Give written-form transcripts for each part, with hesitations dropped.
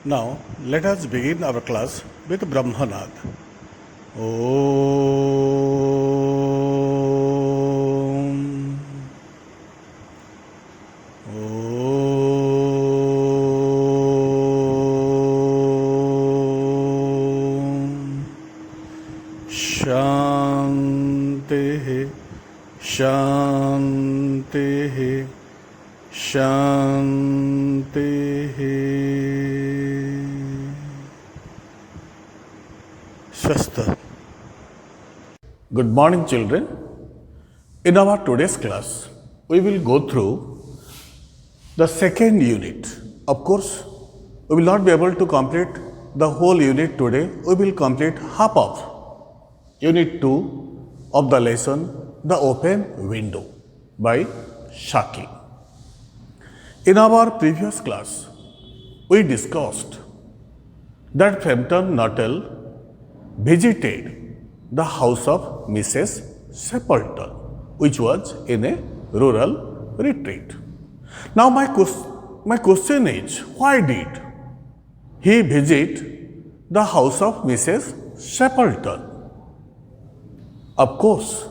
Now, let us begin our class with Brahmanad. Om. Om. Shanti. Shanti. Shanti. Swastha. Good morning, children. In our today's class, we will go through the second unit. Of course, we will not be able to complete the whole unit today. We will complete half of unit 2 of the lesson, The Open Window by Shaki. In our previous class, we discussed that Frampton Nuttall visited the house of Mrs. Stapleton, which was in a rural retreat. Now my question is, why did he visit the house of Mrs. Stapleton? Of course,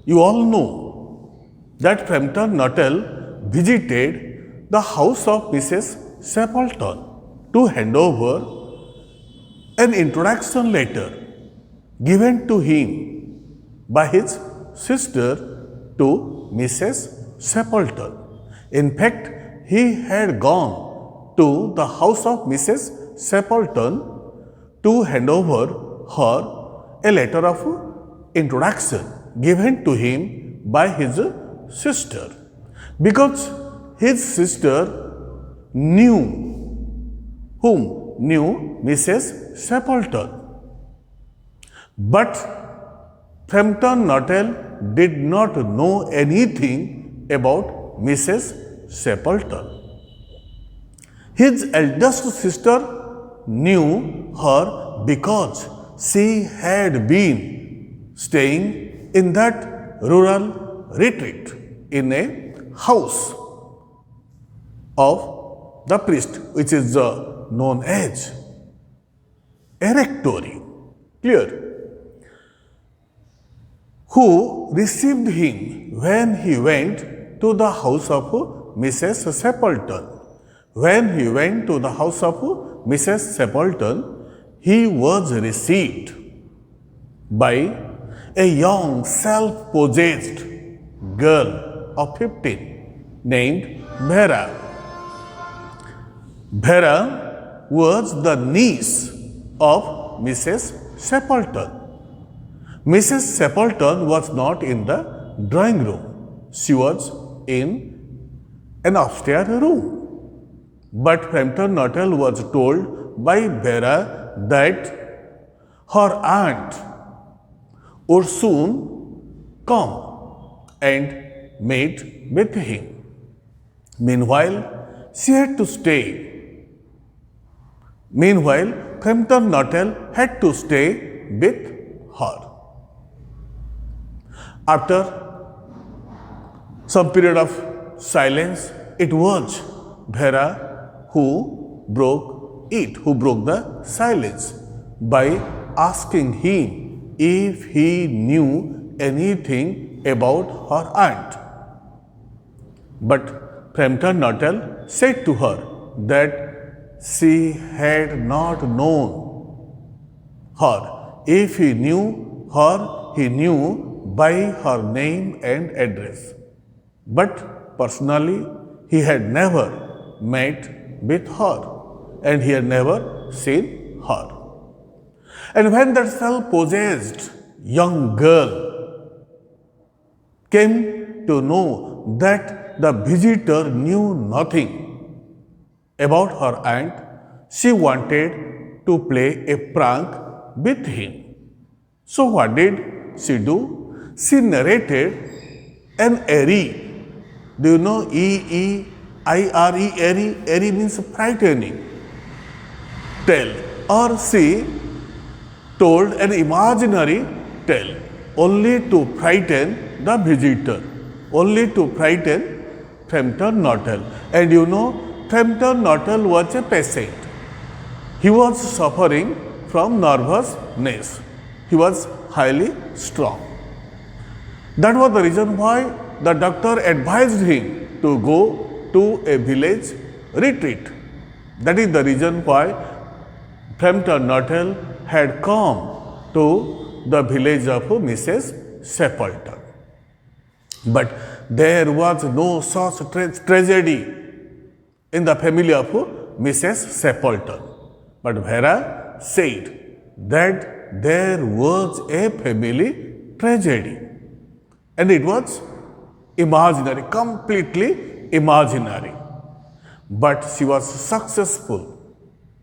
you all know that Frampton Nuttall visited the house of Mrs. Stapleton to hand over an introduction letter given to him by his sister to Mrs. Stapleton. In fact, he had gone to the house of Mrs. Stapleton to hand over her a letter of introduction given to him by his sister, because his sister knew Mrs. Stapleton. But Frampton Nuttall did not know anything about Mrs. Stapleton. His eldest sister knew her because she had been staying in that rural retreat in a house of the priest, which is known as a rectory. Clear? Who received him when he went to the house of Mrs. Stapleton. When he went to the house of Mrs. Stapleton, he was received by a young self-possessed girl of 15 named Vera. Vera was the niece of Mrs. Stapleton. Mrs. Stapleton was not in the drawing room. She was in an upstairs room. But Frampton Nuttall was told by Vera that her aunt would soon come and meet with him. Meanwhile, she had to stay. Meanwhile, Frampton Nuttall had to stay with her. After some period of silence, it was Vera who broke the silence by asking him if he knew anything about her aunt. But Frampton Nuttall said to her that she had not known her. If he knew her, he knew by her name and address. But personally, he had never met with her and he had never seen her. And when that self-possessed young girl came to know that the visitor knew nothing about her aunt, she wanted to play a prank with him. So what did she do? She narrated an airy. Do you know E-E-I-R-E, airy? Airy means frightening tale. Or she told an imaginary tale only to frighten the visitor, only to frighten Frampton Nuttall. And you know, Frampton Nuttall was a peasant. He was suffering from nervousness. He was highly strong. That was the reason why the doctor advised him to go to a village retreat. That is the reason why Frampton Nuttall had come to the village of Mrs. Stapleton. But there was no such tragedy in the family of Mrs. Stapleton. But Vera said that there was a family tragedy. And it was imaginary, completely imaginary. But she was successful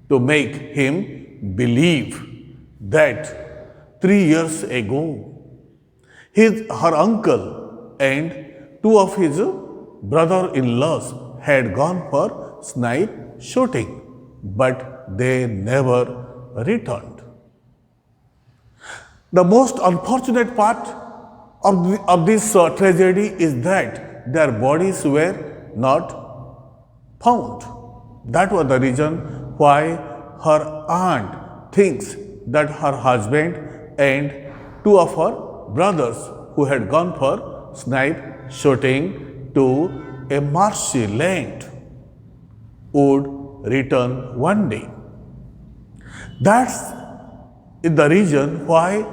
to make him believe that 3 years ago, her uncle and two of his brother-in-laws had gone for snipe shooting, but they never returned. The most unfortunate part of this tragedy is that their bodies were not found. That was the reason why her aunt thinks that her husband and two of her brothers who had gone for snipe shooting to a marshy land would return one day. That's the reason why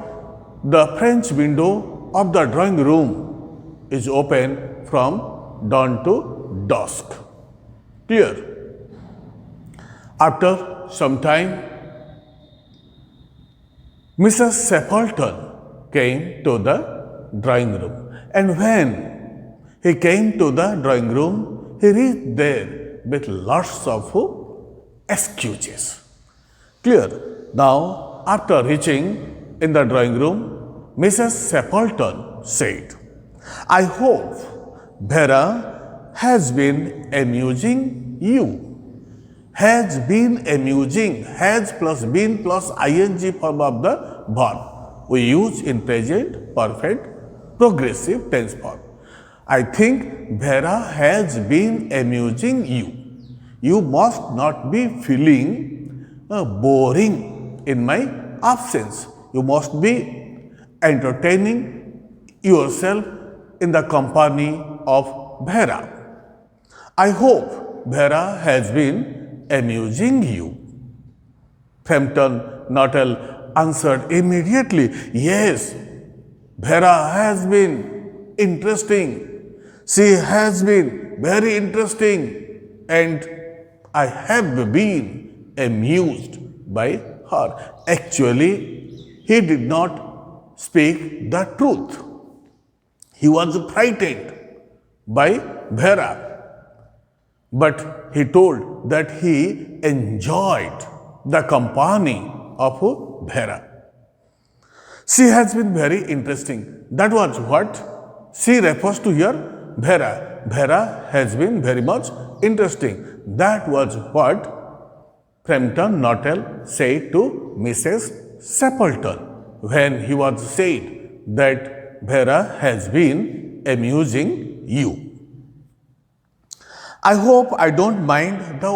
the French window of the drawing room is open from dawn to dusk. Clear? After some time, Mrs. Stapleton came to the drawing room, and when he came to the drawing room, he reached there with lots of excuses. Clear? Now, after reaching in the drawing room, Mrs. Stapleton said, "I hope Vera has been amusing you." Has been amusing, has plus been plus ing form of the verb we use in present perfect progressive tense form. I think Vera has been amusing you. You must not be feeling boring in my absence. You must be entertaining yourself in the company of Vera. I hope Vera has been amusing you. Frampton Nuttall answered immediately, "Yes, Vera has been interesting. She has been very interesting, and I have been amused by her." Actually, he did not speak the truth. He was frightened by Vera, but he told that he enjoyed the company of Vera. She has been very interesting. That was what she refers to here, Vera. Vera has been very much interesting. That was what Frampton Nuttall said to Mrs. Stapleton when he was said that Vera has been amusing you. I hope I don't mind the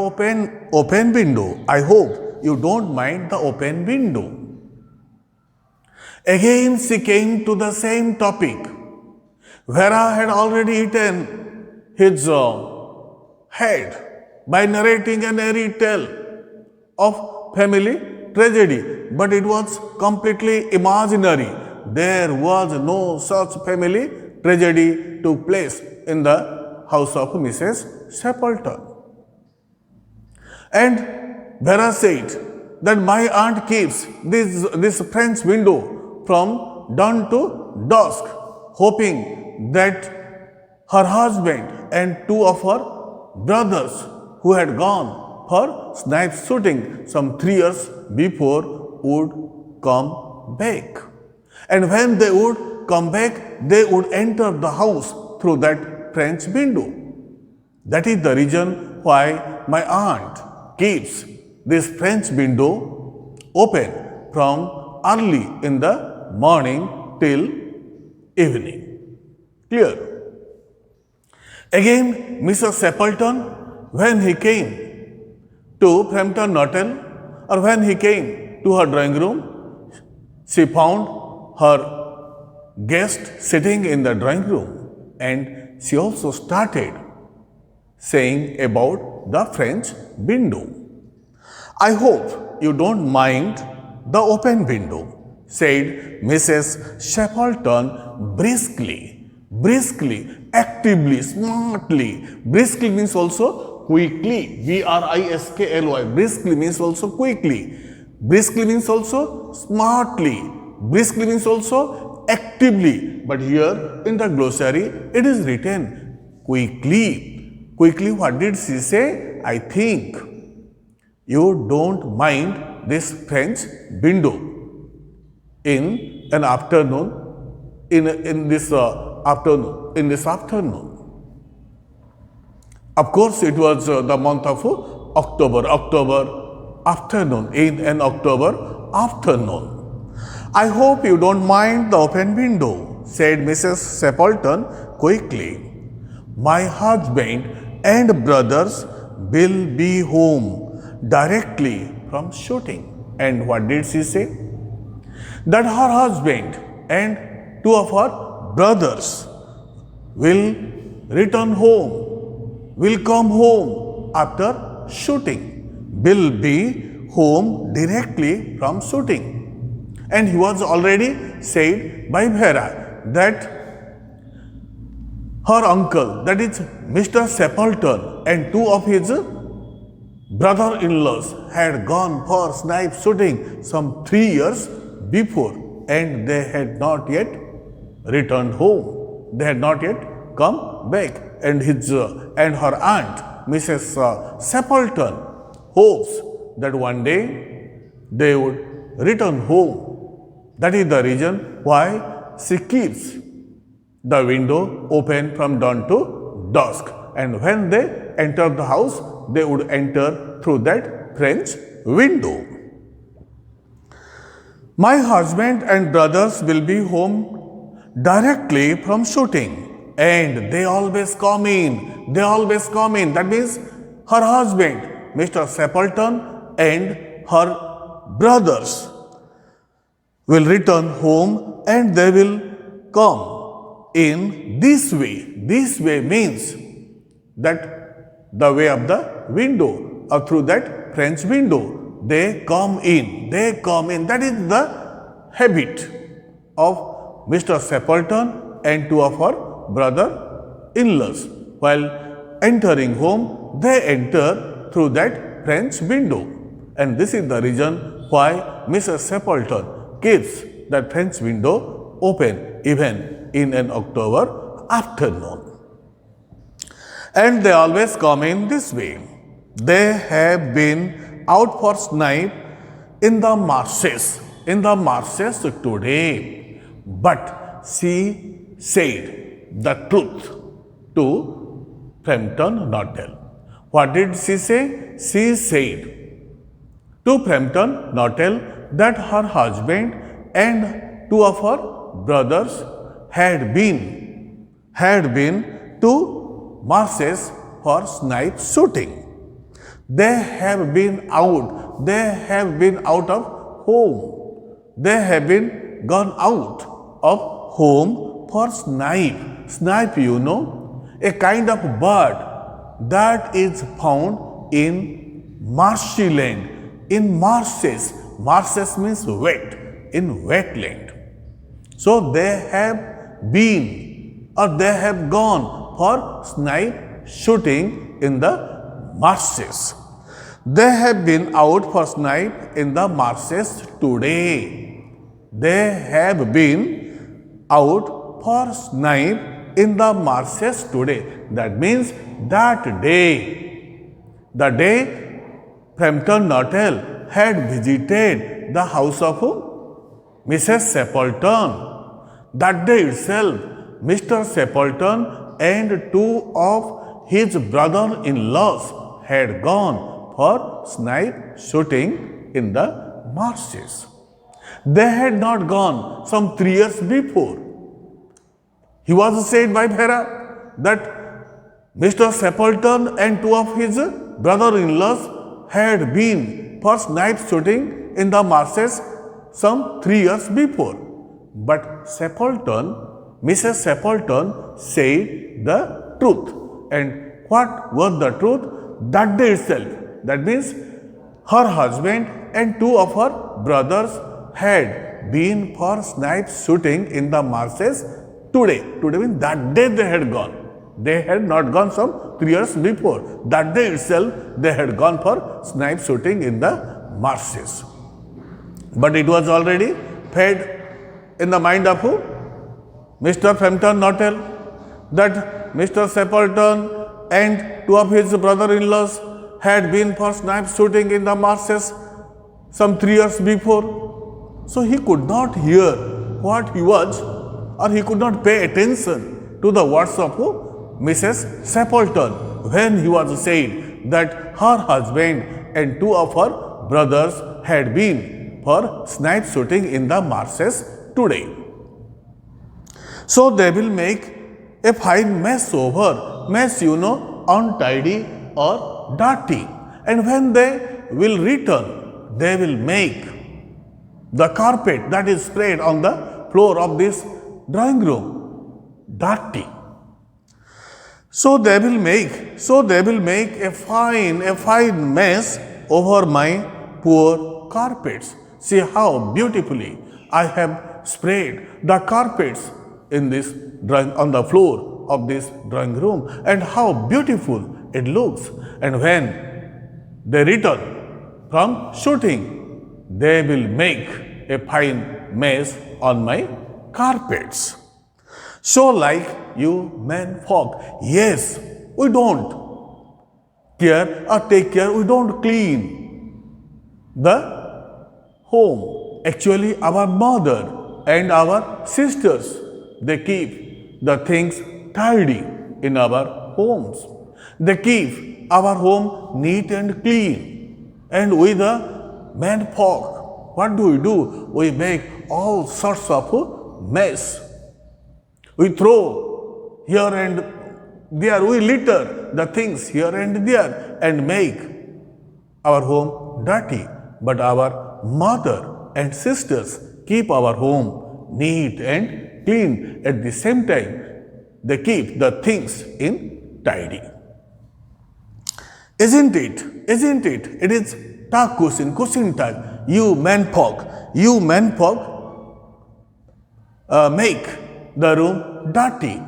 open window. I hope you don't mind the open window. Again she came to the same topic. Vera had already eaten his head by narrating a fairy tale of family tragedy, but it was completely imaginary. There was no such family tragedy took place in the house of Mrs. Stapleton. And Vera said that my aunt keeps this French window from dawn to dusk, hoping that her husband and two of her brothers who had gone for snipe shooting some 3 years before would come back. And when they would come back, they would enter the house through that French window. That is the reason why my aunt keeps this French window open from early in the morning till evening. Clear? Again, Mr. Stapleton, when he came to Frampton Nuttall, or when he came to her drawing room, she found her guest sitting in the drawing room, and she also started saying about the French window. I hope you don't mind the open window, said Mrs. Shackleton briskly, actively, smartly. Briskly means also quickly, briskly. Briskly means also quickly. Briskly means also smartly. Briskly means also actively. But here in the glossary, it is written quickly. Quickly, what did she say? I think you don't mind this French window in an afternoon, in this afternoon. Of course, it was the month of October afternoon, in an October afternoon. I hope you don't mind the open window, said Mrs. Shackleton quickly. My husband and brothers will be home directly from shooting. And what did she say? That her husband and two of her brothers will return home, will come home after shooting, will be home directly from shooting. And he was already said by Vera that her uncle, that is Mr. Shackleton, and two of his brother-in-laws had gone for snipe shooting some 3 years before, and they had not yet returned home. They had not yet come back. And and her aunt, Mrs. Shackleton, hopes that one day they would return home. That is the reason why she keeps the window open from dawn to dusk. And when they enter the house, they would enter through that French window. My husband and brothers will be home directly from shooting, and they always come in. That means her husband, Mr. Shackleton, and her brothers will return home, and they will come in this way. This way means that the way of the window, or through that French window. They come in. That is the habit of Mr. Shackleton and two of her brother-in-laws. While entering home, they enter through that French window. And this is the reason why Mrs. Shackleton keeps that French window open even in an October afternoon. And they always come in this way. They have been out for snipe in the marshes today. But she said the truth to Frampton Nortel. What did she say? She said to Frampton Nortel that her husband and two of her brothers had been to marshes for snipe shooting. They have been out of home. They have been gone out of home for snipe. Snipe, you know, a kind of bird that is found in marshy land, in marshes. Marshes means wet, in wetland. So they have been, or they have gone for snipe shooting in the marshes. They have been out for snipe in the marshes today. They have been out for snipe in the marshes today. That means that day, the day Frampton Nortel had visited the house of Mrs. Shackleton. That day itself, Mr. Shackleton and two of his brother-in-laws had gone for snipe shooting in the marshes. They had not gone some 3 years before. He was said by Vera that Mr. Shackleton and two of his brother-in-laws had been for snipe shooting in the marshes some 3 years before. But Mrs. Sepulton said the truth. And what was the truth? That day itself. That means her husband and 2 of her brothers had been for snipe shooting in the marshes today. Today means that day they had gone. They had not gone some 3 years before. That day itself they had gone for snipe shooting in the marshes. But it was already fed in the mind of who? Mr. Frampton Nuttall, that Mr. Sepulton and 2 of his brother-in-laws had been for snipe shooting in the marshes some 3 years before. So he could not hear what he was, or he could not pay attention to the words of Mrs. Sepulton when he was saying that her husband and 2 of her brothers had been for snipe shooting in the marshes today. So they will make a fine mess over, untidy or dirty. And when they will return, they will make the carpet that is spread on the floor of this drawing room dirty. So they will make a fine mess over my poor carpets. See how beautifully I have spread the carpets in this on the floor of this drawing room, and how beautiful it looks. And when they return from shooting, they will make a fine mess on my carpets. So like you men folk, yes, we don't care or take care, we don't clean the home. Actually, our mother and our sisters, they keep the things tidy in our homes. They keep our home neat and clean. And we the men folk, what do? We make all sorts of mess. We throw here and there, we litter the things here and there and make our home dirty. But our mother and sisters keep our home neat and clean. At the same time, they keep the things in tidy. Isn't it? It is talk question tag. You men folk make the room dirty.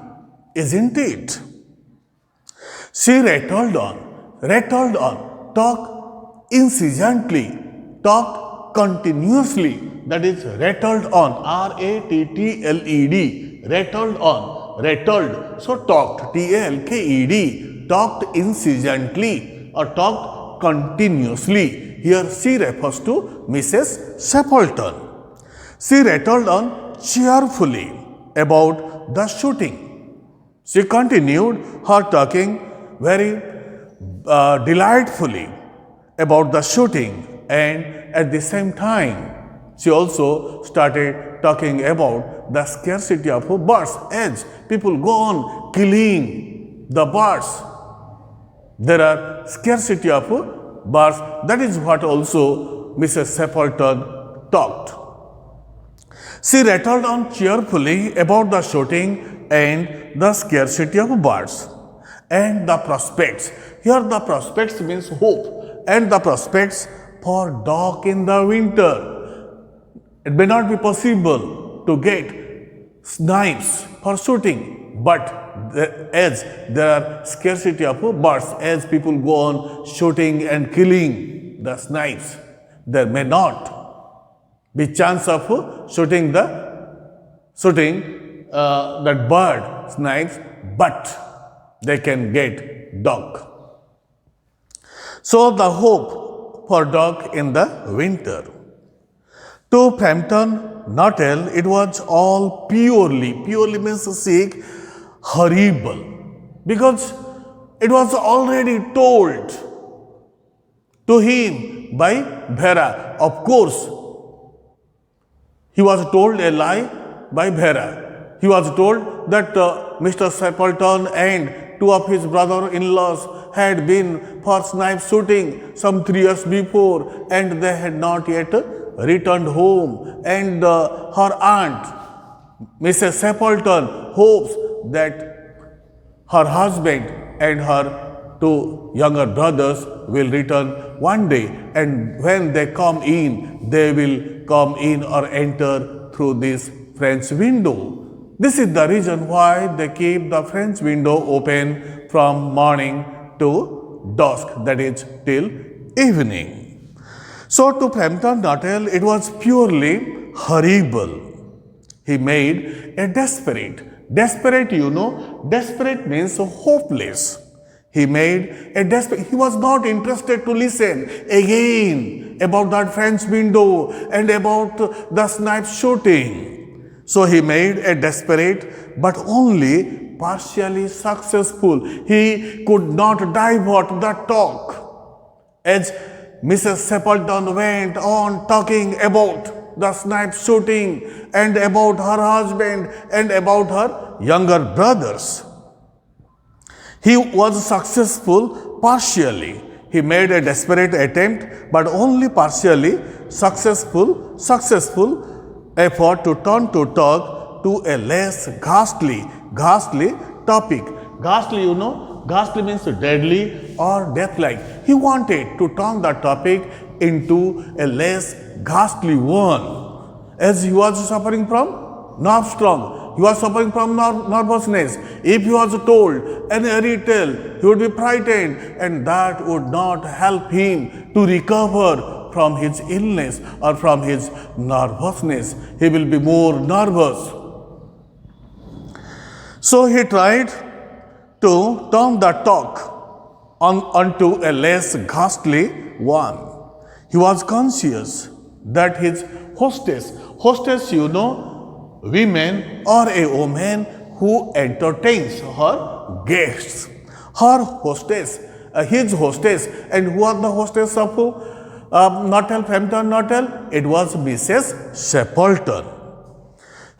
Isn't it? She rattled on, talk incessantly, talk continuously. That is rattled on, R-A-T-T-L-E-D, rattled on, rattled. So talked, T-A-L-K-E-D, talked incessantly or talked continuously. Here she refers to Mrs. Sepulton. She rattled on cheerfully about the shooting. She continued her talking very delightfully about the shooting, and at the same time, she also started talking about the scarcity of birds as people go on killing the birds. There are scarcity of birds. That is what also Mrs. Sepulton talked. She rattled on cheerfully about the shooting and the scarcity of birds and the prospects. Here the prospects means hope, and the prospects for dog in the winter. It may not be possible to get snipes for shooting, but as there are scarcity of birds, as people go on shooting and killing the snipes, there may not be chance of shooting that bird, snipes, but they can get dog. So the hope for dog in the winter. To Frampton Nuttall, it was all purely means sick, horrible, because it was already told to him by Vera. Of course, he was told a lie by Vera. He was told that Mr. Sepulton and two of his brother-in-laws had been for snipe shooting some 3 years before, and they had not yet returned home. And her aunt, Mrs. Stapleton, hopes that her husband and her 2 younger brothers will return one day, and when they come in, they will come in or enter through this French window. This is the reason why they keep the French window open from morning to dusk, that is till evening. So to Frampton Nuttall, it was purely horrible. He made a desperate, desperate means hopeless. He made a desperate, he was not interested to listen again about that French window and about the snipe shooting. So he made a desperate but only partially successful. He could not divert the talk. As Mrs. Stapleton went on talking about the snipe shooting and about her husband and about her younger brothers, he was successful partially. He made a desperate attempt but only partially successful effort to turn to talk to a less ghastly topic. Ghastly, ghastly means deadly or death-like. He wanted to turn the topic into a less ghastly one, as he was suffering from nerve storm. He was suffering from nervousness. If he was told any fairy tale, he would be frightened, and that would not help him to recover from his illness or from his nervousness. He will be more nervous. So he tried to turn the talk onto a less ghastly one. He was conscious that his hostess, women or a woman who entertains her guests. Her hostess, his hostess, and who was the hostess of Frampton Nuttall? It was Mrs. Stapleton.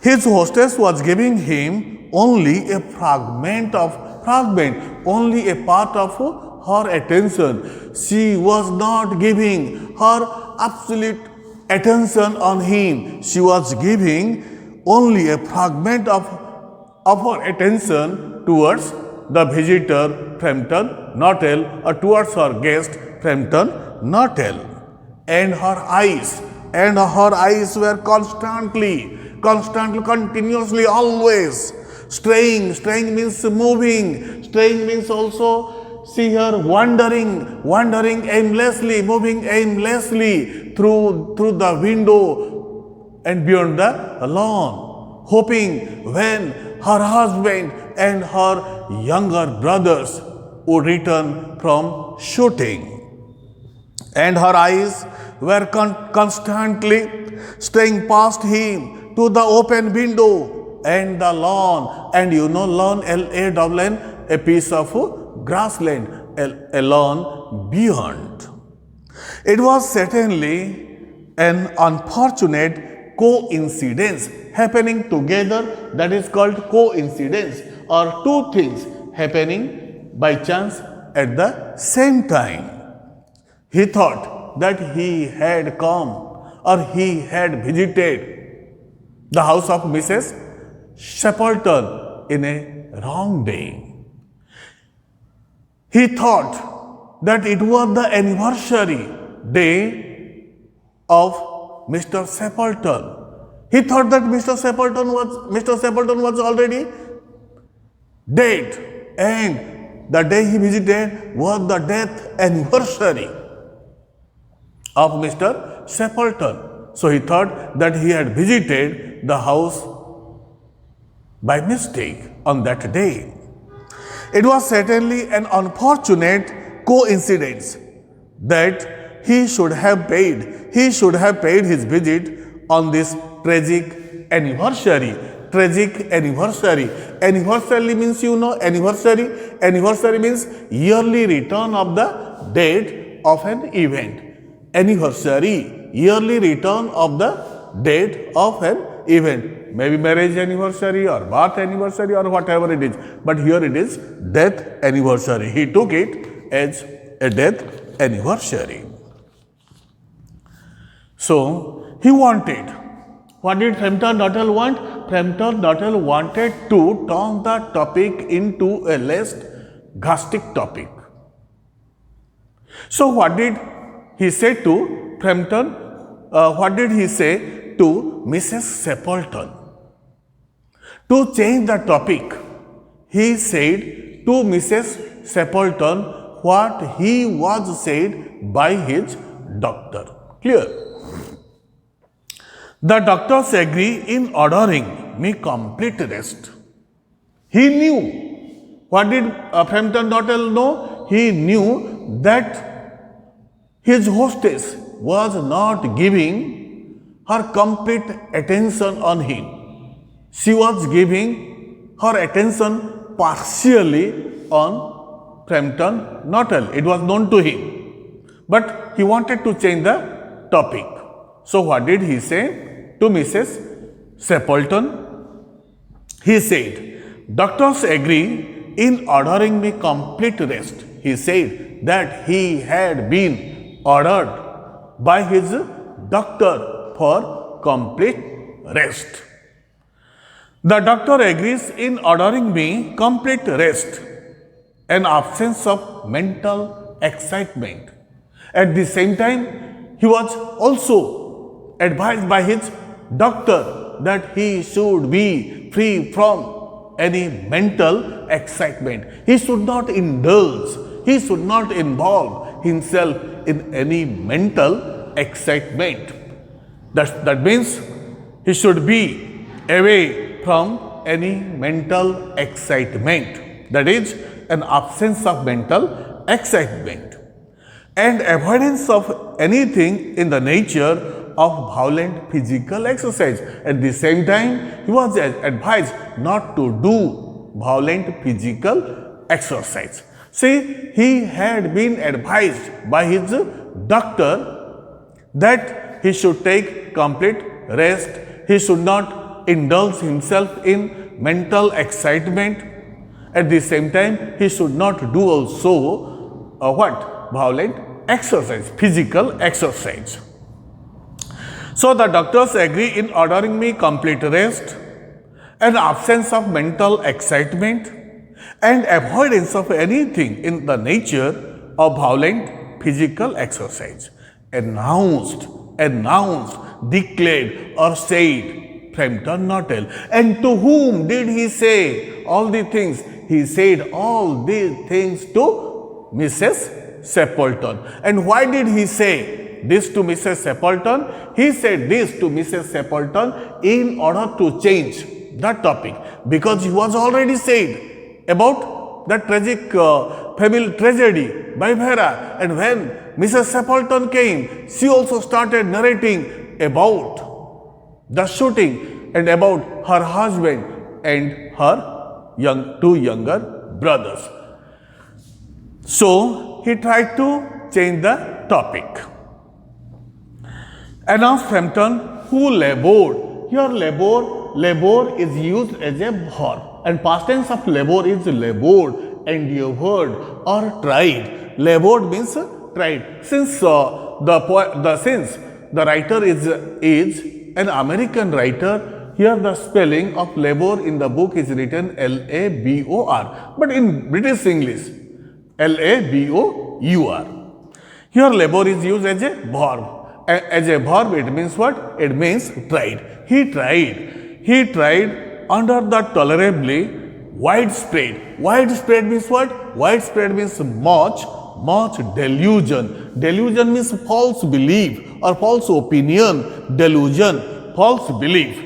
His hostess was giving him only a only a part of her attention. She was not giving her absolute attention on him. She was giving only a fragment of her attention towards the visitor Frampton Nuttall, or towards her guest Frampton Nuttall. And her eyes were continuously, always straying. Straying means moving. Straying means also see her wandering aimlessly, moving aimlessly through the window and beyond the lawn, hoping when her husband and her younger brothers would return from shooting. And her eyes were constantly straying past him to the open window and the lawn. And lawn, L-A-W-N, a piece of grassland, a lawn beyond. It was certainly an unfortunate coincidence happening together, that is called coincidence, or two things happening by chance at the same time. He thought that he had come or he had visited the house of Mrs. Stapleton in a wrong day. He thought that it was the anniversary day of Mr. Stapleton. He thought that Mr. Stapleton was already dead, and the day he visited was the death anniversary of Mr. Stapleton. So he thought that he had visited the house by mistake on that day. It was certainly an unfortunate coincidence that he should have paid his visit on this tragic anniversary. Anniversary means anniversary. Anniversary means yearly return of the date of an event. Anniversary, yearly return of the date of an event. Maybe marriage anniversary or birth anniversary or whatever it is. But here it is death anniversary. He took it as a death anniversary. So he wanted, what did Frampton Nuttall want? Frampton Nuttall wanted to turn the topic into a less drastic topic. So what did he say to Frampton? What did he say to Mrs. Stapleton? To change the topic, he said to Mrs. Stapleton what he was said by his doctor. Clear? The doctors agree in ordering me complete rest. He knew. What did Frampton Nuttall know? He knew that his hostess was not giving her complete attention on him. She was giving her attention partially on Frampton Nuttall. It was known to him. But he wanted to change the topic. So what did he say to Mrs. Stapleton? He said, doctors agree in ordering me complete rest. He said that he had been ordered by his doctor for complete rest. The doctor agrees in ordering me complete rest, an absence of mental excitement. At the same time, he was also advised by his doctor that he should be free from any mental excitement. He should not indulge, he should not involve himself in any mental excitement. That means he should be away from any mental excitement. That is an absence of mental excitement and avoidance of anything in the nature of violent physical exercise. At the same time, he was advised not to do violent physical exercise. See, he had been advised by his doctor that he should take complete rest, he should not indulge himself in mental excitement. At the same time, he should not do also violent exercise, physical exercise. So the doctors agree in ordering me complete rest, an absence of mental excitement, and avoidance of anything in the nature of violent physical exercise. Announced, declared or said Frampton Nuttall. And to whom did he say all the things? He said all these things to Mrs. Stapleton. And why did he say this to Mrs. Stapleton? He said this to Mrs. Stapleton in order to change the topic, because he was already said about the tragic family tragedy by Vera. And when Mrs. Stapleton came, she also started narrating about the shooting and about her husband and her two younger brothers. So he tried to change the topic. Announced Frampton, who labored. Here labor is used as a verb, and past tense of labor is labored, endeavored or tried. Labored means tried. Since the writer is an American writer, here the spelling of labor in the book is written L-A-B-O-R, but in British English, L-A-B-O-U-R. Here labor is used as a verb. As a verb, it means what? It means tried. He tried under the tolerably widespread. Widespread means what? Widespread means much delusion. Delusion means false belief or false opinion. Delusion, false belief.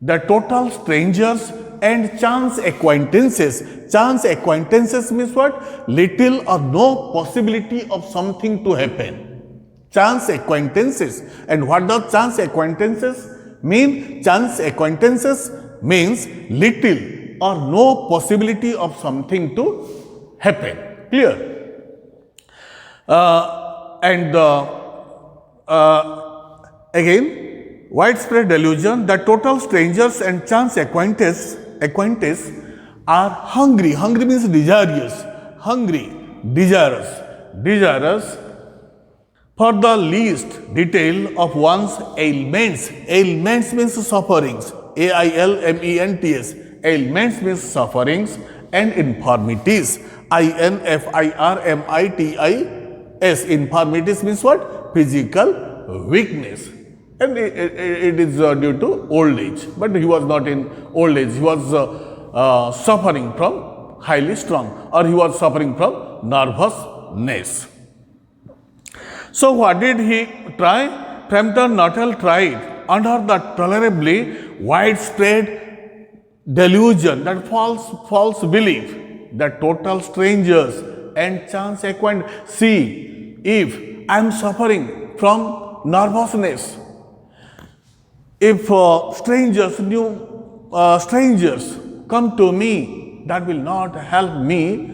The total strangers and chance acquaintances. Chance acquaintances means what? Little or no possibility of something to happen. Chance acquaintances. And what does chance acquaintances mean? Chance acquaintances means little or no possibility of something to happen. Clear? Again, widespread delusion, the total strangers and chance acquaintance are hungry. Hungry means desirous. Hungry desirous for the least detail of one's ailments. Ailments means sufferings. AILMENTS. Ailments means sufferings and infirmities. INFIRMITIS. Infirmities means what? Physical weakness. And it is due to old age. But he was not in old age. He was suffering from highly strong, or he was suffering from nervousness. So what did he try? Frampton Nuttall tried under the tolerably widespread delusion, that false belief, that total strangers and chance acquaintance. See, if I am suffering from nervousness, if strangers come to me, that will not help me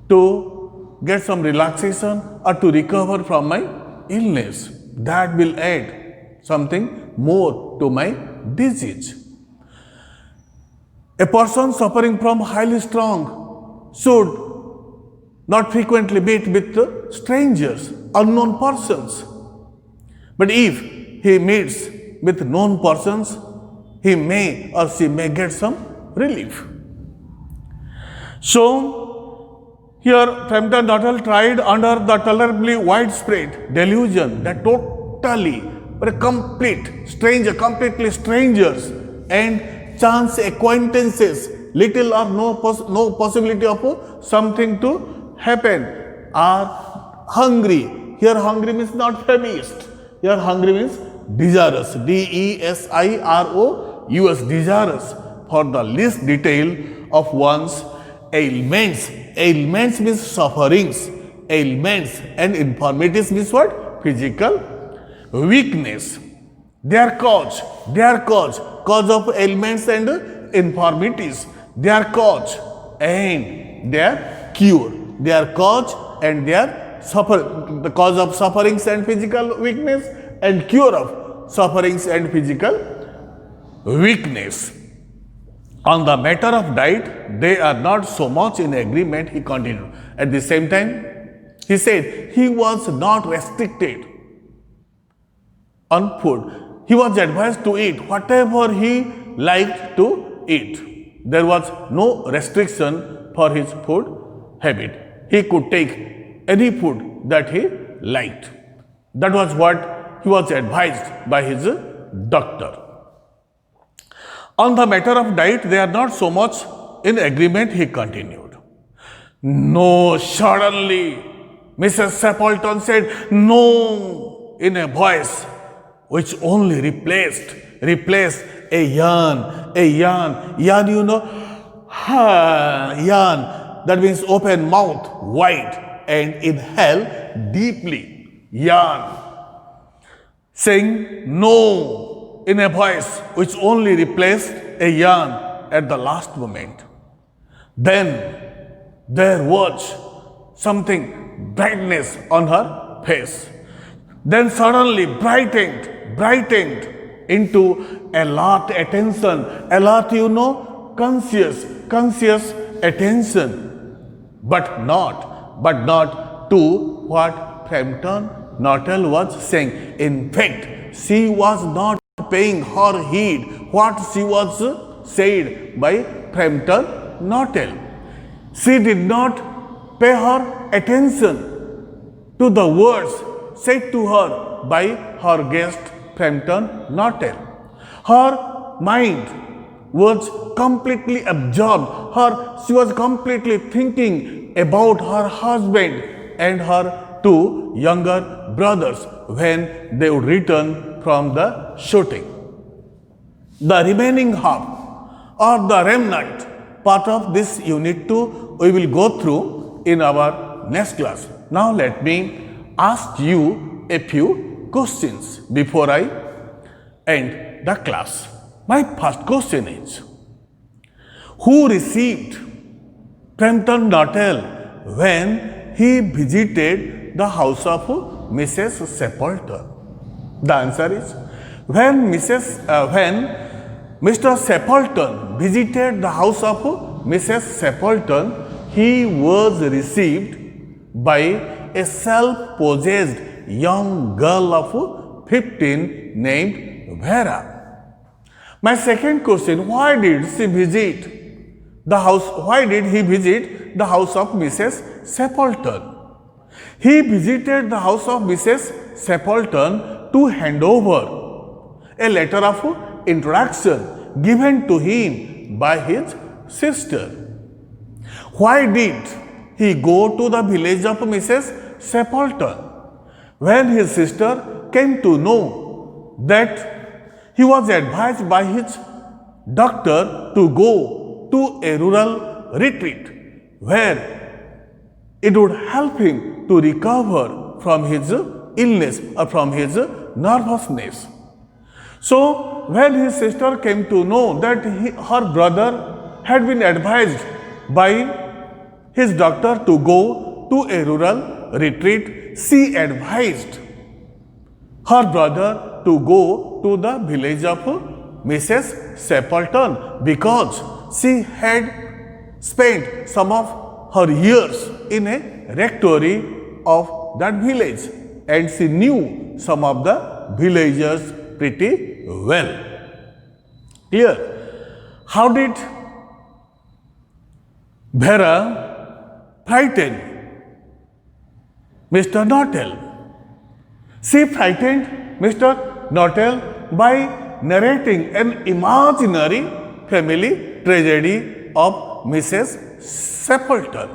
to get some relaxation or to recover from my illness. That will add something more to my disease. A person suffering from highly strong should not frequently meet with strangers, unknown persons. But if he meets with known persons, he may or she may get some relief. So, here Frampton Nuttall tried under the tolerably widespread delusion that totally, completely strangers and chance acquaintances, little or no possibility of something to happen, are hungry. Here hungry means not famished. Here hungry means desirous. DESIROUS. Desirous for the least detail of one's ailments. Ailments means sufferings. Ailments and infirmities means what? Physical weakness. Their cause of ailments and infirmities, their cause and their cure, their cause and their the cause of sufferings and physical weakness, and cure of sufferings and physical weakness. On the matter of diet, they are not so much in agreement, he continued. At the same time, he said he was not restricted on food. He was advised to eat whatever he liked to eat. There was no restriction for his food habit. He could take any food that he liked. That was what he was advised by his doctor. On the matter of diet, they are not so much in agreement, he continued. No, suddenly, Mrs. Sappleton said no in a voice which only replaced a yawn, you know, yawn, that means open mouth wide and inhale deeply, yawn, saying no in a voice which only replaced a yawn at the last moment. Then there was something brightness on her face. Then suddenly brightened into alert attention. Alert, you know, conscious attention. But not to what Frampton Nuttall was saying. In fact, she was not paying her heed what she was said by Frampton Nuttall. She did not pay her attention to the words said to her by her guest Frampton Nuttall. Her mind was completely absorbed. She was completely thinking about her husband and her two younger brothers when they would return from the shooting. The remaining half or the remnant part of this unit 2 we will go through in our next class. Now let me ask you a few questions before I end the class. My first question is, who received Frampton Nuttall when he visited the house of Mrs. Sappleton? The answer is, when Mr. Sappleton visited the house of Mrs. Sappleton, he was received by a self-possessed young girl of 15 named Vera. My second question, why did he visit the house of Mrs. Stapleton? He visited the house of Mrs. Stapleton to hand over a letter of introduction given to him by his sister. Why did he go to the village of Mrs. Stapleton? When his sister came to know that he was advised by his doctor to go to a rural retreat where it would help him to recover from his illness or from his nervousness. So, when his sister came to know that her brother had been advised by his doctor to go to a rural retreat, she advised her brother to go to the village of Mrs. Stapleton because she had spent some of her years in a rectory of that village and she knew some of the villagers pretty well. Clear? How did Vera frighten Mr. Nortel? She frightened Mr. Nortel by narrating an imaginary family tragedy of Mrs. Stapleton.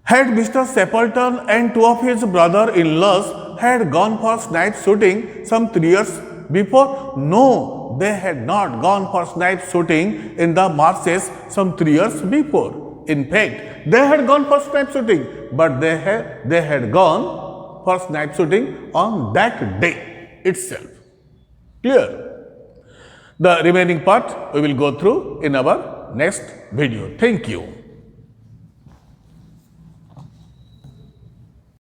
Had Mr. Stapleton and two of his brother-in-laws had gone for snipe shooting some 3 years before? No, they had not gone for snipe shooting in the marshes some 3 years before. In fact, they had gone for snipe shooting, but they had gone for snipe shooting on that day itself. Clear? The remaining part we will go through in our next video. Thank you.